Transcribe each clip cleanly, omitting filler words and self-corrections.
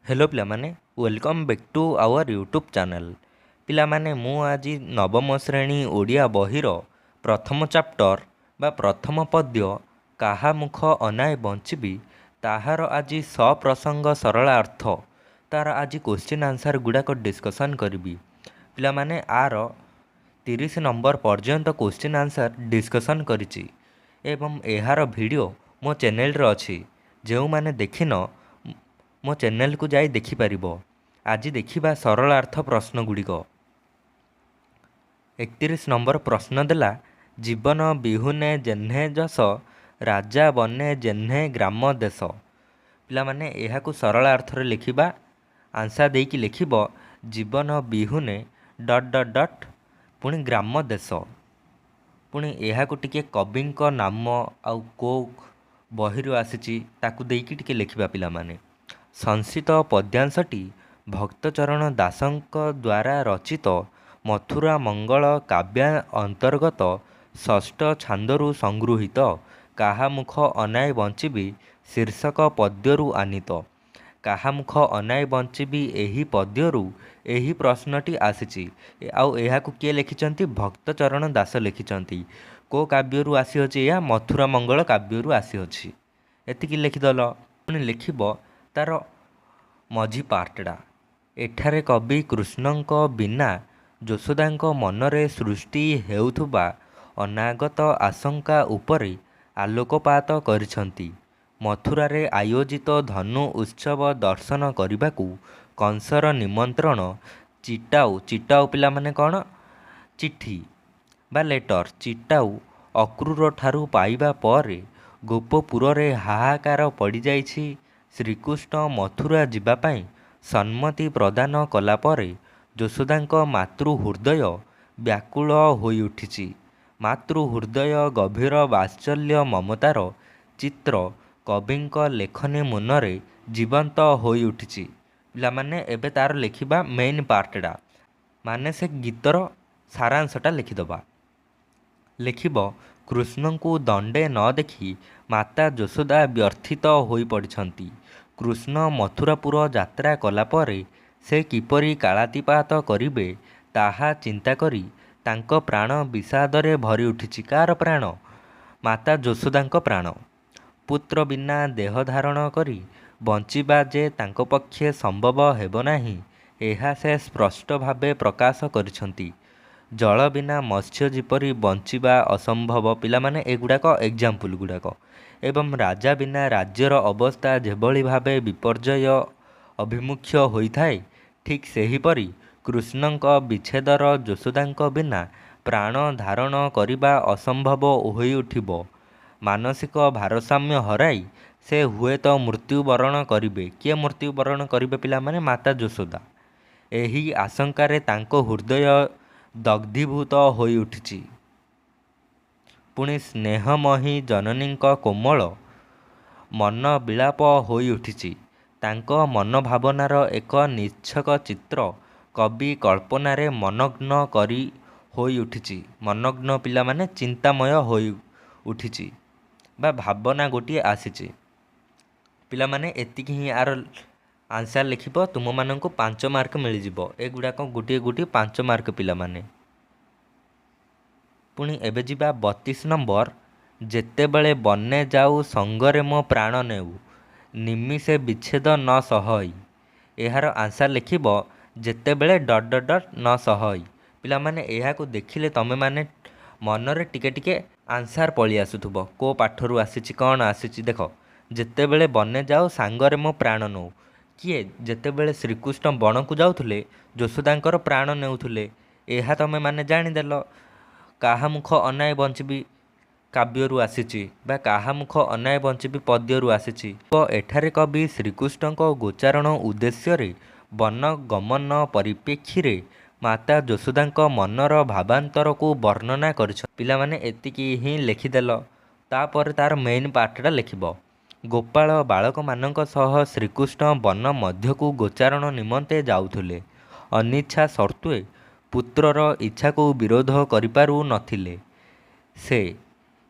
Hello पिलामाने welcome back to our YouTube channel. पिलामाने मु आज नवम श्रेणी ओडिया बहिर प्रथम चैप्टर बा प्रथम पद्य काहा मुख अनाए बंचिबी ताहार आज सप्रसंग सरल अर्थ तार आज क्वेश्चन आंसर गुड़ाक डिस्कसन करी। पिलामाने आर 30 नंबर पर्यंत क्वेश्चन आंसर डिस्कसन करिछि एवं एहार वीडियो मो चैनल रे अछि। जो माने देखिन मो चैनल को जाई देखिपर। आज देखा सरलार्थ प्रश्न गुड़िक। 31 नंबर प्रश्न देला जीवन बिहुने जेह्ने जस राजा बने जेह्ने ग्राम देश। पिला माने एहाकु सरल अर्थ रे लिखिबा। आंसर देकी लिखिब जीवन बिहुने डट डट डट पुणी ग्राम देश। पुणी एहाकु टिके कविंक नाम आउ को बहिरु आसीची ताकु देकी टिके लिखिबा पिला माने। संस्कृत पद्यांशटी भक्तचरण दासଙ୍କ द्वारा रचित मथुरा मंगल काव्य अंतर्गत षष्ठ छांदरु संगृहीत काहा मुख अनाए बंचिबी शीर्षक पद्यरु आनीत। काहा मुख अनाए बंचिबी एही पद्यरु एही प्रश्नटी आसीची। आउ एहाकु किए लिखिचंती? भक्तचरण दास लिखिचंती। को काव्यरु आसीअछि? या मथुरा मंगल काव्यरु आसीअछि। एतिकी लिखिदल। पुणी लिखिब तार मझी पार्टडा। एठारे कवि कृष्णଙ୍କ बिना ଯଶୋଦାଙ୍କ ମନରେ ସୃଷ୍ଟି ହେଉଥିବା ଅନାଗତ ଆଶଙ୍କା ଉପରେ ଆଲୋକପାତ କରିଛନ୍ତି। ମଥୁରାରେ ଆୟୋଜିତ ଧନୁ ଉତ୍ସବ ଦର୍ଶନ କରିବାକୁ କଂସର ନିମନ୍ତ୍ରଣ ଚିଟାଉ ଚିଟାଉ ପିଲାମାନେ କ'ଣ? ଚିଠି ବା ଲେଟର। ଚିଟାଉ ଅକ୍ରୁର ଠାରୁ ପାଇବା ପରେ ଗୋପପୁରରେ ହାହାକାର ପଡ଼ିଯାଇଛି। ଶ୍ରୀକୃଷ୍ଣ ମଥୁରା ଯିବା ପାଇଁ ସମ୍ମତି ପ୍ରଦାନ କଲା ପରେ ଯଶୋଦାଙ୍କ ମାତୃ ହୃଦୟ ବ୍ୟାକୁଳ ହୋଇଉଠିଛି। ମାତୃ ହୃଦୟ ଗଭୀର ବାତ୍ସଲ୍ୟ ମମତାର ଚିତ୍ର କବିଙ୍କ ଲେଖନୀ ମନରେ ଜୀବନ୍ତ ହୋଇଉଠିଛି। ପିଲାମାନେ ଏବେ ତାର ଲେଖିବା ମେନ୍ ପାର୍ଟଟା, ମାନେ ସେ ଗୀତର ସାରାଂଶଟା ଲେଖିଦେବା। ଲେଖିବ କୃଷ୍ଣଙ୍କୁ ଦଣ୍ଡେ ନ ଦେଖି ମାତା ଯଶୋଦା ବ୍ୟଥିତ ହୋଇପଡ଼ିଛନ୍ତି। କୃଷ୍ଣ ମଥୁରାପୁର ଯାତ୍ରା କଲା ପରେ ସେ କିପରି କାଳାତିପାତ କରିବେ ତାହା ଚିନ୍ତା କରି ତାଙ୍କ ପ୍ରାଣ ବିଷାଦରେ ଭରି ଉଠିଛି। କାହାର ପ୍ରାଣ? ମାତା ଯଶୋଦାଙ୍କ ପ୍ରାଣ। ପୁତ୍ର ବିନା ଦେହ ଧାରଣ କରି ବଞ୍ଚିବା ଯେ ତାଙ୍କ ପକ୍ଷେ ସମ୍ଭବ ହେବ ନାହିଁ, ଏହା ସେ ସ୍ପଷ୍ଟ ଭାବେ ପ୍ରକାଶ କରିଛନ୍ତି। ଜଳ ବିନା ମତ୍ସ୍ୟ ଯେପରି ବଞ୍ଚିବା ଅସମ୍ଭବ, ପିଲାମାନେ ଏଗୁଡ଼ାକ ଏକ୍ଜାମ୍ପଲ୍ ଗୁଡ଼ାକ। ଏବଂ ରାଜା ବିନା ରାଜ୍ୟର ଅବସ୍ଥା ଯେଭଳି ଭାବେ ବିପର୍ଯ୍ୟୟ ଅଭିମୁଖ୍ୟ ହୋଇଥାଏ, ଠିକ୍ ସେହିପରି କୃଷ୍ଣଙ୍କ ବିଚ୍ଛେଦର ଯଶୋଦାଙ୍କ ବିନା ପ୍ରାଣ ଧାରଣ କରିବା ଅସମ୍ଭବ ହୋଇଉଠିବ। ମାନସିକ ଭାରସାମ୍ୟ ହରାଇ ସେ ହୁଏତ ମୃତ୍ୟୁବରଣ କରିବେ। କିଏ ମୃତ୍ୟୁବରଣ କରିବେ ପିଲାମାନେ? ମାତା ଯଶୋଦା। ଏହି ଆଶଙ୍କାରେ ତାଙ୍କ ହୃଦୟ ଦଗ୍ଧୀଭୂତ ହୋଇଉଠିଛି। ପୁଣି ସ୍ନେହମୟୀ ଜନନୀଙ୍କ କୋମଳ ମନ ବିଳାପ ହୋଇଉଠିଛି। ତାଙ୍କ ମନଭାବନାର ଏକ ନିଚ୍ଛକ ଚିତ୍ର କବି କଳ୍ପନାରେ ମନଗ୍ନ କରି ହୋଇଉଠିଛି। ମନଗ୍ନ ପିଲାମାନେ ଚିନ୍ତାମୟ ହୋଇ ଉଠିଛି ବା ଭାବନା ଗୋଟିଏ ଆସିଛି। ପିଲାମାନେ ଏତିକି ହିଁ ଆର ଆନ୍ସର୍ ଲେଖିବ। ତୁମମାନଙ୍କୁ 5 ମାର୍କ ମିଳିଯିବ। ଏଗୁଡ଼ାକ ଗୋଟିଏ ଗୋଟିଏ 5 ମାର୍କ ପିଲାମାନେ। ପୁଣି ଏବେ ଯିବା 32 ନମ୍ବର। ଯେତେବେଳେ ବନେ ଯାଉ ସଙ୍ଗରେ ମୋ ପ୍ରାଣ ନେଉ ନିମିଷେ ବିଚ୍ଛେଦ ନ ସହଇ। ଏହାର ଆନ୍ସର୍ ଲେଖିବ ଯେତେବେଳେ ଡଟ୍ ଡଟ୍ ଡଟ୍ ନ ସହଇ। ପିଲାମାନେ ଏହାକୁ ଦେଖିଲେ ତମେମାନେ ମନରେ ଟିକେ ଟିକେ ଆନ୍ସର୍ ପଳେଇ ଆସୁଥିବ। କେଉଁ ପାଠରୁ ଆସିଛି, କ'ଣ ଆସିଛି? ଦେଖ, ଯେତେବେଳେ ବନେ ଯାଉ ସାଙ୍ଗରେ ମୋ ପ୍ରାଣ ନେଉ। କିଏ? ଯେତେବେଳେ ଶ୍ରୀକୃଷ୍ଣ ବଣକୁ ଯାଉଥିଲେ ଯଶୋଦାଙ୍କର ପ୍ରାଣ ନେଉଥିଲେ। ଏହା ତମେମାନେ ଜାଣିଦେଲ। କାହା ମୁଖ ଅନାଏ ବଞ୍ଚିବି କାବ୍ୟରୁ ଆସିଛି ବା କାହା ମୁଖ ଅନାଏ ବଞ୍ଚିବି ପଦ୍ୟରୁ ଆସିଛି। ତ ଏଠାରେ କବି ଶ୍ରୀକୃଷ୍ଣଙ୍କ ଗୋଚାରଣ ଉଦ୍ଦେଶ୍ୟରେ ବନ ଗମନ ପରିପ୍ରେକ୍ଷୀରେ ମାତା ଯଶୋଦାଙ୍କ ମନର ଭାବାନ୍ତରକୁ ବର୍ଣ୍ଣନା କରିଛନ୍ତି। ପିଲାମାନେ ଏତିକି ହିଁ ଲେଖିଦେଲ। ତାପରେ ତାର ମେନ୍ ପାର୍ଟଟା ଲେଖିବ। ଗୋପାଳ ବାଳକମାନଙ୍କ ସହ ଶ୍ରୀକୃଷ୍ଣ ବନ ମଧ୍ୟକୁ ଗୋଚାରଣ ନିମନ୍ତେ ଯାଉଥିଲେ। ଅନିଚ୍ଛା ସତ୍ତ୍ୱେ ପୁତ୍ରର ଇଚ୍ଛାକୁ ବିରୋଧ କରିପାରୁ ନଥିଲେ।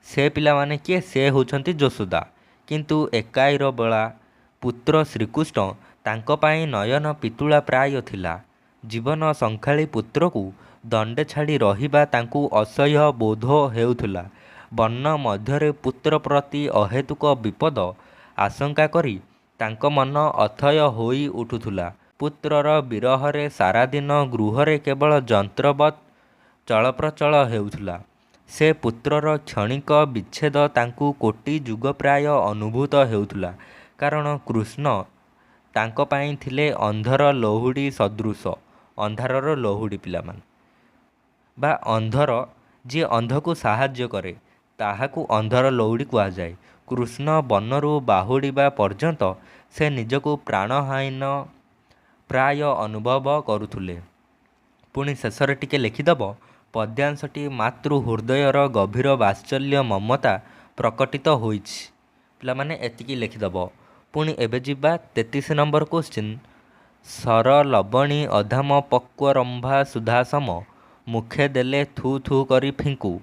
ସେ ପିଲାମାନେ କିଏ? ସେ ହେଉଛନ୍ତି ଯଶୋଦା। କିନ୍ତୁ ଏକାଇର ବେଳା ପୁତ୍ର ଶ୍ରୀକୃଷ୍ଣ ତାଙ୍କ ପାଇଁ ନୟନ ପିତୁଳା ପ୍ରାୟ ଥିଲା। ଜୀବନ ସଂଖାଳୀ ପୁତ୍ରକୁ ଦଣ୍ଡେ ଛାଡ଼ି ରହିବା ତାଙ୍କୁ ଅସହ୍ୟ ବୋଧ ହେଉଥିଲା। ବର୍ଣ୍ଣ ମଧ୍ୟରେ ପୁତ୍ର ପ୍ରତି ଅହେତୁକ ବିପଦ ଆଶଙ୍କା କରି ତାଙ୍କ ମନ ଅଥୟ ହୋଇ ଉଠୁଥିଲା। ପୁତ୍ରର ବିରହରେ ସାରାଦିନ ଗୃହରେ କେବଳ ଯନ୍ତ୍ରବତ୍ ଚଳପ୍ରଚଳ ହେଉଥିଲା। ସେ ପୁତ୍ରର କ୍ଷଣିକ ବିଚ୍ଛେଦ ତାଙ୍କୁ କୋଟି ଯୁଗ ପ୍ରାୟ ଅନୁଭୂତ ହେଉଥିଲା। କାରଣ କୃଷ୍ଣ ତାଙ୍କ ପାଇଁ ଥିଲେ ଅନ୍ଧର ଲହୁଡ଼ି ସଦୃଶ। ଅନ୍ଧାରର ଲହୁଡ଼ି ପିଲାମାନେ ବା ଅନ୍ଧର ଯିଏ ଅନ୍ଧକୁ ସାହାଯ୍ୟ କରେ ତାହାକୁ ଅନ୍ଧର ଲହୁଡ଼ି କୁହାଯାଏ। କୃଷ୍ଣ ବନରୁ ବାହୁଡ଼ିବା ପର୍ଯ୍ୟନ୍ତ ସେ ନିଜକୁ ପ୍ରାଣହୀନ ପ୍ରାୟ ଅନୁଭବ କରୁଥିଲେ। ପୁଣି ଶେଷରେ ଟିକେ ଲେଖିଦେବ, ପଦ୍ୟାଂଶଟି ମାତୃ ହୃଦୟର ଗଭୀର ବାତ୍ସଲ୍ୟ ମମତା ପ୍ରକଟିତ ହୋଇଛି। ପିଲାମାନେ ଏତିକି ଲେଖିଦେବ। ପୁଣି ଏବେ ଯିବା 33 ନମ୍ବର କ୍ୱେଶ୍ଚିନ୍। ସର ଲବଣୀ ଅଧାମ ପକ୍ୱରମ୍ଭା ସୁଧାସମ ମୁଖେ ଦେଲେ ଥୁ ଥୁ କରି ଫିଙ୍କୁ।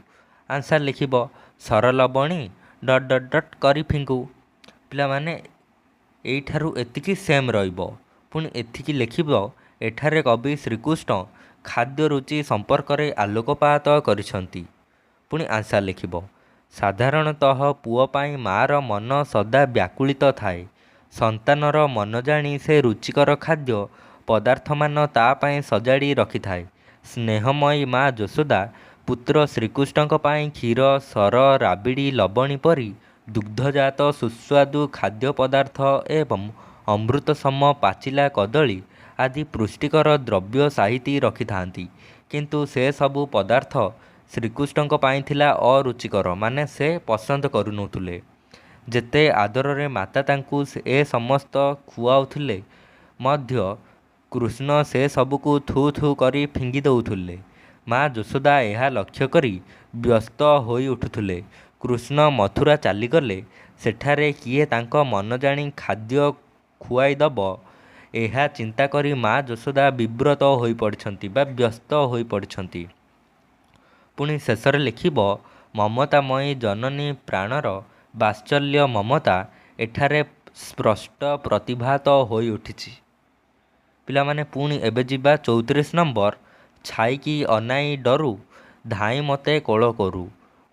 ଆନ୍ସାର ଲେଖିବ ସର ଲବଣୀ ଡଟ୍ ଡଟ୍ ଡଟ୍ କରି ଫିଙ୍କୁ। ପିଲାମାନେ ଏଇଠାରୁ ଏତିକି ସେମ୍ ରହିବ। ପୁଣି ଏତିକି ଲେଖିବ, ଏଠାରେ କବି ଶ୍ରୀକୃଷ୍ଣ ଖାଦ୍ୟ ରୁଚି ସମ୍ପର୍କରେ ଆଲୋକପାତ କରିଛନ୍ତି। ପୁଣି ଆନ୍ସାର ଲେଖିବ ସାଧାରଣତଃ ପୁଅ ପାଇଁ ମାଆର ମନ ସଦା ବ୍ୟାକୁଳିତ ଥାଏ। ସନ୍ତାନର ମନ ଜାଣି ସେ ରୁଚିକର ଖାଦ୍ୟ ପଦାର୍ଥମାନ ତା ପାଇଁ ସଜାଡ଼ି ରଖିଥାଏ। ସ୍ନେହମୟୀ ମା ଯଶୋଦା ପୁତ୍ର ଶ୍ରୀକୃଷ୍ଣଙ୍କ ପାଇଁ କ୍ଷୀର, ସର, ରାବିଡ଼ି, ଲବଣୀ ପରି ଦୁଗ୍ଧଜାତ ସୁସ୍ୱାଦୁ ଖାଦ୍ୟ ପଦାର୍ଥ ଏବଂ ଅମୃତସମ ପାଚିଲା କଦଳୀ ଆଦି ପୁଷ୍ଟିକର ଦ୍ରବ୍ୟ ସାଇତି ରଖିଥାନ୍ତି। କିନ୍ତୁ ସେ ସବୁ ପଦାର୍ଥ ଶ୍ରୀକୃଷ୍ଣଙ୍କ ପାଇଁ ଥିଲା ଅରୁଚିକର, ମାନେ ସେ ପସନ୍ଦ କରୁନଥିଲେ। ଯେତେ ଆଦରରେ ମାତା ତାଙ୍କୁ ଏ ସମସ୍ତ ଖୁଆଉଥିଲେ ମଧ୍ୟ କୃଷ୍ଣ ସେ ସବୁକୁ ଥୁ ଥୁ କରି ଫିଙ୍ଗି ଦେଉଥିଲେ। ମା ଯଶୋଦା ଏହା ଲକ୍ଷ୍ୟ କରି ବ୍ୟସ୍ତ ହୋଇ ଉଠୁଥିଲେ। କୃଷ୍ଣ ମଥୁରା ଚାଲିଗଲେ ସେଠାରେ କିଏ ତାଙ୍କ ମନ ଜାଣି ଖାଦ୍ୟ ଖୁଆଇଦବ, ଏହା ଚିନ୍ତା କରି ମା ଯଶୋଦା ବିବ୍ରତ ହୋଇପଡ଼ିଛନ୍ତି ବା ବ୍ୟସ୍ତ ହୋଇପଡ଼ିଛନ୍ତି। ପୁଣି ଶେଷରେ ଲେଖିବ ମମତାମୟୀ ଜନନୀ ପ୍ରାଣର ବାତ୍ସଲ୍ୟ ମମତା ଏଠାରେ ସ୍ପଷ୍ଟ ପ୍ରତିଭାତ ହୋଇ ଉଠିଛି। ପିଲାମାନେ ପୁଣି ଏବେ ଯିବା 34 ନମ୍ବର। ଛାଇକି ଅନାଇ ଡରୁ ଧାଇଁ ମୋତେ କୋଳ କରୁ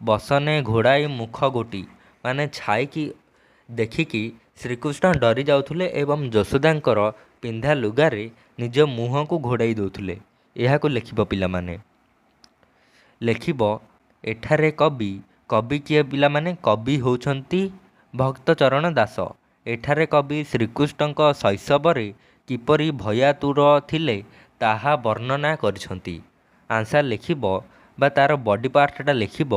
ବସନେ ଘୋଡ଼ାଇ ମୁଖ ଗୋଟି। ମାନେ ଛାଇକି ଦେଖିକି ଶ୍ରୀକୃଷ୍ଣ ଡରି ଯାଉଥିଲେ ଏବଂ ଯଶୋଦାଙ୍କର ପିନ୍ଧା ଲୁଗାରେ ନିଜ ମୁହଁକୁ ଘୋଡ଼ାଇ ଦେଉଥିଲେ। ଏହାକୁ ଲେଖିବ ପିଲାମାନେ। ଲେଖିବ ଏଠାରେ କବି କିଏ ପିଲାମାନେ? କବି ହେଉଛନ୍ତି ଭକ୍ତଚରଣ ଦାସ। ଏଠାରେ କବି ଶ୍ରୀକୃଷ୍ଣଙ୍କ ଶୈଶବରେ କିପରି ଭୟାତୁର ଥିଲେ ତାହା ବର୍ଣ୍ଣନା କରିଛନ୍ତି। ଆନ୍ସାର ଲେଖିବ ବା ତା'ର ବଡ଼ି ପାର୍ଟଟା ଲେଖିବ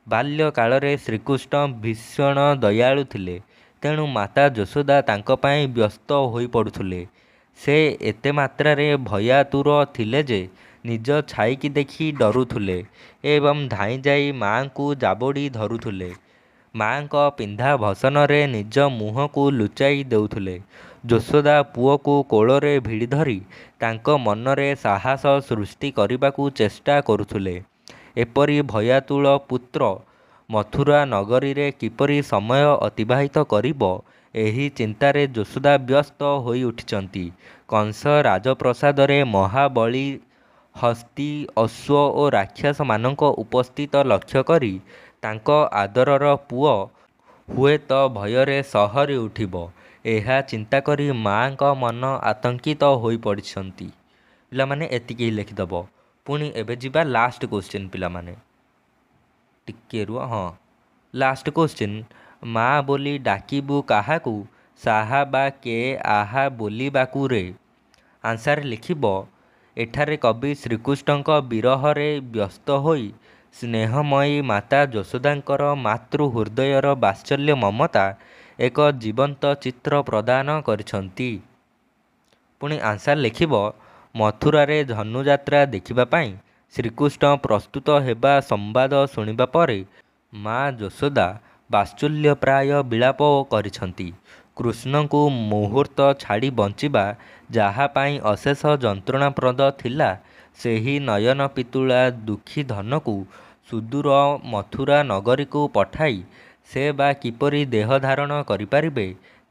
ବାଲ୍ୟକାଳରେ ଶ୍ରୀକୃଷ୍ଣ ଭୀଷଣ ଦୟାଳୁ ଥିଲେ। ତେଣୁ ମାତା ଯଶୋଦା ତାଙ୍କ ପାଇଁ ବ୍ୟସ୍ତ ହୋଇପଡ଼ୁଥିଲେ। ସେ ଏତେ ମାତ୍ରାରେ ଭୟାତୁର ଥିଲେ ଯେ ନିଜ ଛାଇକି ଦେଖି ଡରୁଥିଲେ ଏବଂ ଧାଇଁ ଯାଇ ମାଆଙ୍କୁ ଜାବଡ଼ି ଧରୁଥିଲେ। ମାଆଙ୍କ ପିନ୍ଧା ଭସନରେ ନିଜ ମୁହଁକୁ ଲୁଚାଇ ଦେଉଥିଲେ। ଯଶୋଦା ପୁଅକୁ କୋଳରେ ଭିଡ଼ି ଧରି ତାଙ୍କ ମନରେ ସାହସ ସୃଷ୍ଟି କରିବାକୁ ଚେଷ୍ଟା କରୁଥିଲେ। ଏପରି ଭୟାତୁର ପୁତ୍ର ମଥୁରା ନଗରୀରେ କିପରି ସମୟ ଅତିବାହିତ କରିବ, ଏହି ଚିନ୍ତାରେ ଯଶୋଦା ବ୍ୟସ୍ତ ହୋଇ ଉଠିଛନ୍ତି। କଂସ ରାଜପ୍ରସାଦରେ ମହାବଳୀ, ହସ୍ତୀ, ଅଶ୍ୱ ଓ ରାକ୍ଷସମାନଙ୍କ ଉପସ୍ଥିତ ଲକ୍ଷ୍ୟ କରି ତାଙ୍କ ଆଦରର ପୁଅ ହୁଏତ ଭୟରେ ସହରି ଉଠିବ, ଏହା ଚିନ୍ତା କରି ମାଆଙ୍କ ମନ ଆତଙ୍କିତ ହୋଇପଡ଼ିଛନ୍ତି। ପିଲାମାନେ ଏତିକି ଲେଖିଦେବ। ପୁଣି ଏବେ ଯିବା ଲାଷ୍ଟ କ୍ୱେଶ୍ଚିନ୍ ପିଲାମାନେ। ଟିକେ ରୁହ। ହଁ, ଲାଷ୍ଟ କ୍ୱେଶ୍ଚିନ୍। ମା ବୋଲି ଡାକିବୁ କାହାକୁ, ସାହା ବା କେ ଆହା ବୋଲିବାକୁ ରେ। ଆନ୍ସାର ଲେଖିବ ଏଠାରେ କବି ଶ୍ରୀକୃଷ୍ଣଙ୍କ ବିରହରେ ବ୍ୟସ୍ତ ହୋଇ ସ୍ନେହମୟୀ ମାତା ଯଶୋଦାଙ୍କର ମାତୃ ହୃଦୟର ବାତ୍ସଲ୍ୟ ମମତା ଏକ ଜୀବନ୍ତ ଚିତ୍ର ପ୍ରଦାନ କରିଛନ୍ତି। ପୁଣି ଆନ୍ସାର ଲେଖିବ ମଥୁରାରେ ଧନୁଯାତ୍ରା ଦେଖିବା ପାଇଁ ଶ୍ରୀକୃଷ୍ଣ ପ୍ରସ୍ତୁତ ହେବା ସମ୍ବାଦ ଶୁଣିବା ପରେ ମା ଯଶୋଦା ବାତ୍ସଲ୍ୟପ୍ରାୟ ବିଳାପ କରିଛନ୍ତି। କୃଷ୍ଣଙ୍କୁ ମୁହୂର୍ତ୍ତ ଛାଡ଼ି ବଞ୍ଚିବା ଯାହା ପାଇଁ ଅଶେଷ ଯନ୍ତ୍ରଣାପ୍ରଦ ଥିଲା, ସେହି ନୟନ ପିତୁଳା ଦୁଃଖୀ ଧନକୁ ସୁଦୂର ମଥୁରା ନଗରୀକୁ ପଠାଇ ସେ ବା କିପରି ଦେହ ଧାରଣ କରିପାରିବେ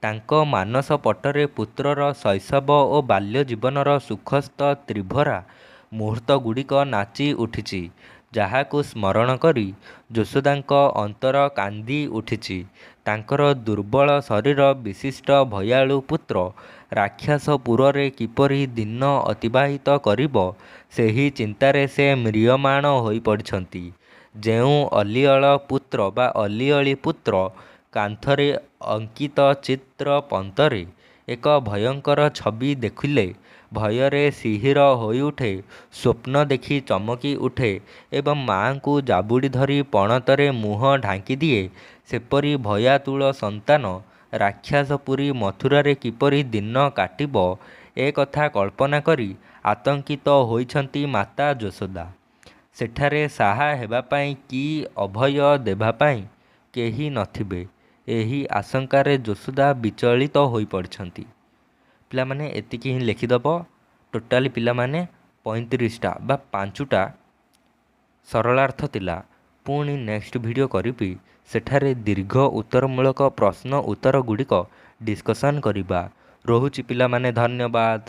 ତାଙ୍କ ମାନସ ପଟରେ ପୁତ୍ରର ଶୈଶବ ଓ ବାଲ୍ୟ ଜୀବନର ସୁଖସ୍ଥ ତ୍ରିଭରା ମୁହୂର୍ତ୍ତଗୁଡ଼ିକ ନାଚି ଉଠିଛି, ଯାହାକୁ ସ୍ମରଣ କରି ଯଶୋଦାଙ୍କ ଅନ୍ତର କାନ୍ଦି ଉଠିଛି। ତାଙ୍କର ଦୁର୍ବଳ ଶରୀର ବିଶିଷ୍ଟ ଭୟାଳୁ ପୁତ୍ର ରାକ୍ଷସପୁରରେ କିପରି ଦିନ ଅତିବାହିତ କରିବ, ସେହି ଚିନ୍ତାରେ ସେ ମ୍ରିୟମାଣ ହୋଇପଡ଼ିଛନ୍ତି। ଯେଉଁ ଅଲିଅଳ ପୁତ୍ର ବା ଅଲିଅଳି ପୁତ୍ର କାନ୍ଥରେ ଅଙ୍କିତ ଚିତ୍ର ପନ୍ତରେ ଏକ ଭୟଙ୍କର ଛବି ଦେଖିଲେ ଭୟରେ ଶିହର ହୋଇଉଠେ, ସ୍ୱପ୍ନ ଦେଖି ଚମକି ଉଠେ ଏବଂ ମାଆଙ୍କୁ ଜାବୁଡ଼ି ଧରି ପଣତରେ ମୁହଁ ଢାଙ୍କିଦିଏ, ସେପରି ଭୟାତୁଳ ସନ୍ତାନ ରାକ୍ଷସପୁରୀ ମଥୁରାରେ କିପରି ଦିନ କାଟିବ, ଏ କଥା କଳ୍ପନା କରି ଆତଙ୍କିତ ହୋଇଛନ୍ତି ମାତା ଯଶୋଦା। ସେଠାରେ ସାହା ହେବା ପାଇଁ କି ଅଭୟ ଦେବା ପାଇଁ କେହି ନଥିବେ, ଏହି ଆଶଙ୍କାରେ ଯଶୋଦା ବିଚଳିତ ହୋଇପଡ଼ିଛନ୍ତି। ପିଲାମାନେ ଏତିକି ହିଁ ଲେଖିଦେବ। ଟୋଟାଲି ପିଲାମାନେ 35ଟା ବା 5ଟା ସରଳାର୍ଥ ଥିଲା। ପୁଣି ନେକ୍ସଟ ଭିଡ଼ିଓ କରିବି, ସେଠାରେ ଦୀର୍ଘ ଉତ୍ତରମୂଳକ ପ୍ରଶ୍ନ ଉତ୍ତର ଗୁଡ଼ିକ ଡିସ୍କସନ୍ କରିବା। ରହୁଛି ପିଲାମାନେ, ଧନ୍ୟବାଦ।